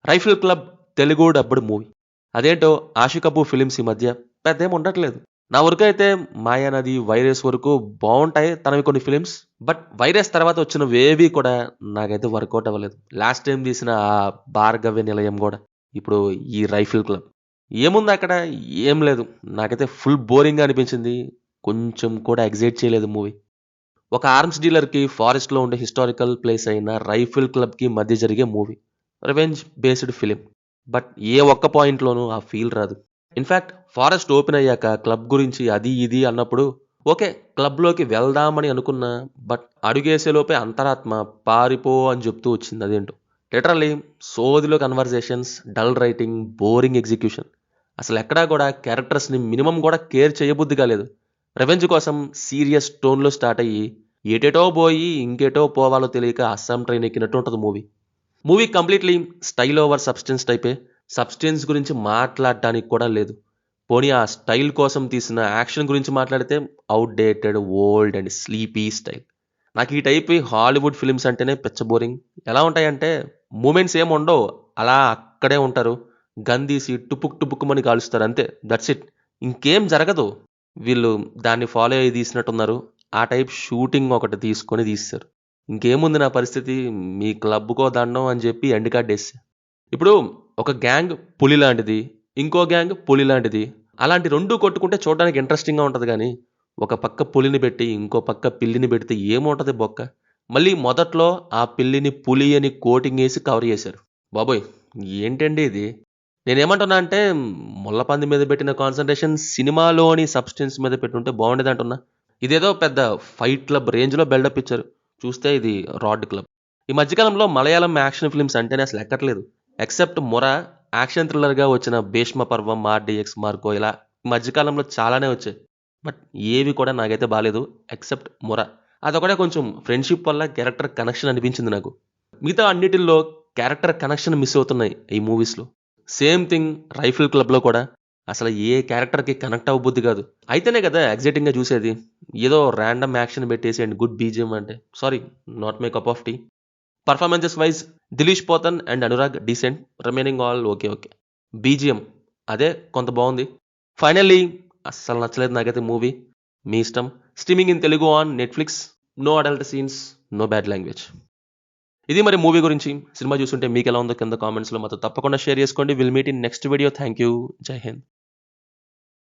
Rifle club Telugu dubbed movie. అదేంటో 'Ashiq Kapoor' films ఈ మధ్య పెద్దేం ఉండట్లేదు. నా వరకైతే 'మాయానది', 'వైరస్' వరకు బావుంటాయి తనవి కొన్ని ఫిలిమ్స్. బట్ 'వైరస్' తర్వాత వచ్చినవేవి కూడా నాకైతే వర్కౌట్ అవ్వలేదు. లాస్ట్ టైమ్ తీసిన ఆ 'భార్గవి నిలయం' గూడా. ఇప్పుడు ఈ 'రైఫిల్ క్లబ్' ఏముందక్కడ? ఏం లేదు. నాకైతే ఫుల్ బోరింగ్‌గా అనిపించింది. కొంచెం కూడా ఎక్సైట్ చేయలేదు మూవీ. ఒక ఆర్మ్స్ డీలర్‌కి ఫారెస్ట్‌లో ఉండే హిస్టారికల్ ప్లేస్ అయిన 'రైఫిల్ క్లబ్‌కి' మధ్య జరిగే movie. Revenge based film. But ఏ ఒక్క పాయింట్‌లోనూ ఆ ఫీల్ రాదు. ఇన్‌ఫాక్ట్ ఫారెస్ట్ ఓపెన్ అయ్యాక క్లబ్ గురించి అది ఇది అన్నప్పుడు ఓకే. క్లబ్‌లోకి వెళ్దామని అనుకున్నా. బట్ అడుగేసేలోపే అంతరాత్మ పారిపో అని చెప్తూ వచ్చింది అదేంటో. లిటరల్లీ సోదిలో conversations, dull writing, boring execution. అసలెక్కడా కూడా క్యారెక్టర్స్‌ని మినిమమ్ కూడా కేర్ చేయబుద్ధి కాలేదు. రివెంజ్ కోసం సీరియస్ టోన్‌లో స్టార్ట్ అయ్యి ఎటేటో పోయి ఇంకెటో పోవాలో తెలియక అస్సాం ట్రైన్ ఎక్కినట్టు ఉంటది movie. Movie completely style over substance టైపే. సబ్స్టెన్స్ గురించి మాట్లాడటానికి కూడా లేదు. పోనీ ఆ స్టైల్ కోసం తీసిన యాక్షన్ గురించి మాట్లాడితే outdated, old and sleepy style. నాకు ఈ టైప్ హాలీవుడ్ ఫిల్మ్స్ అంటేనే పిచ్చ బోరింగ్. ఎలా ఉంటాయంటే మూమెంట్స్ ఏమి ఉండవు. అలా అక్కడే ఉంటారు. గన్ తీసి టుపుక్ టుపుక్కుమని కాలుస్తారు అంతే. That's it. ఇంకేం జరగదు. వీళ్ళు దాన్ని ఫాలో అయ్యి తీసినట్టున్నారు. ఆ టైప్ షూటింగ్ ఒకటి తీసుకొని తీసేశారు. ఇంకేముంది నా పరిస్థితి, మీ క్లబ్‌కో దండం అని చెప్పి ఎండ్ కార్డ్ యేసా. ఇప్పుడు ఒక గ్యాంగ్ పులి లాంటిది. ఇంకో గ్యాంగ్ పులి లాంటిది. అలాంటి 2 కొట్టుకుంటే చూడడానికి ఇంట్రెస్టింగ్‌గా ఉంటది గానీ, ఒక పక్క పులిని పెట్టి, ఇంకో పక్క పిల్లిని పెడితే ఏముంటది బొక్క. మళ్ళీ మొదట్లో ఆ పిల్లిని పులి అని కోటింగేసి కవర్ చేశారు. బాబోయ్! ఏంటండి ఇది? నేనేమంటున్నా అంటే, ముళ్ళపంది మీద పెట్టిన కాన్సంట్రేషన్ సినిమాలోని సబ్స్టెన్స్ మీద పెట్టుంటే బావుండేదంటున్నా. ఇదేదో పెద్ద ఫైట్ క్లబ్ రేంజ్‌లో బిల్డప్ ఇచ్చారు. చూస్తే ఇది రాడ్ క్లబ్. ఈ మధ్య కాలంలో మలయాళం యాక్షన్ ఫిల్మ్స్ అంటేనే అసలు ఎక్కట్లేదు. ఎక్సెప్ట్ 'ముర' యాక్షన్ థ్రిల్లర్‌గా వచ్చిన 'భీష్మ పర్వం', 'ఆర్‌డీఎక్స్', 'మార్కో' ఇలా ఈ మధ్య కాలంలో చాలానే వచ్చాయి. బట్ ఏవి కూడా నాకైతే బాలేదు. ఎక్సెప్ట్ 'ముర'. అదొకటే కొంచెం ఫ్రెండ్‌షిప్ వల్ల క్యారెక్టర్ కనెక్షన్ అనిపించింది నాకు. మిగతా అన్నిటిల్లో క్యారెక్టర్ కనెక్షన్ మిస్ అవుతున్నాయి ఈ మూవీస్‌లో. సేమ్ థింగ్ 'రైఫిల్ క్లబ్‌లో' కూడా అసలు ఏ క్యారెక్టర్‌కి కనెక్ట్ అవ్వబుద్ధి కాదు. అయితేనే కదా ఎక్సైటింగ్‌గా చూసేది. ఏదో ర్యాండమ్ యాక్షన్ పెట్టేసి అండ్ గుడ్ బీజీఎం అంటే sorry not my cup of tea. Performances wise 'Dileesh Pothan' and 'Anurag' decent. Remaining all okay okay. BGM అదే కొంత బావుంది. ఫైనల్లీ అస్సలు నచ్చలేదు నాకైతే మూవీ. మీ ఇష్టం. Streaming in Telugu on Netflix. No adult scenes, no bad language. ఇది మరి మూవీ గురించి. సినిమా చూసుంటే మీకెలా ఉందో కింద కామెంట్స్‌లో మాతో తప్పకుండా షేర్ చేసుకోండి. Will meet in next video. Thank you. జై హింద్.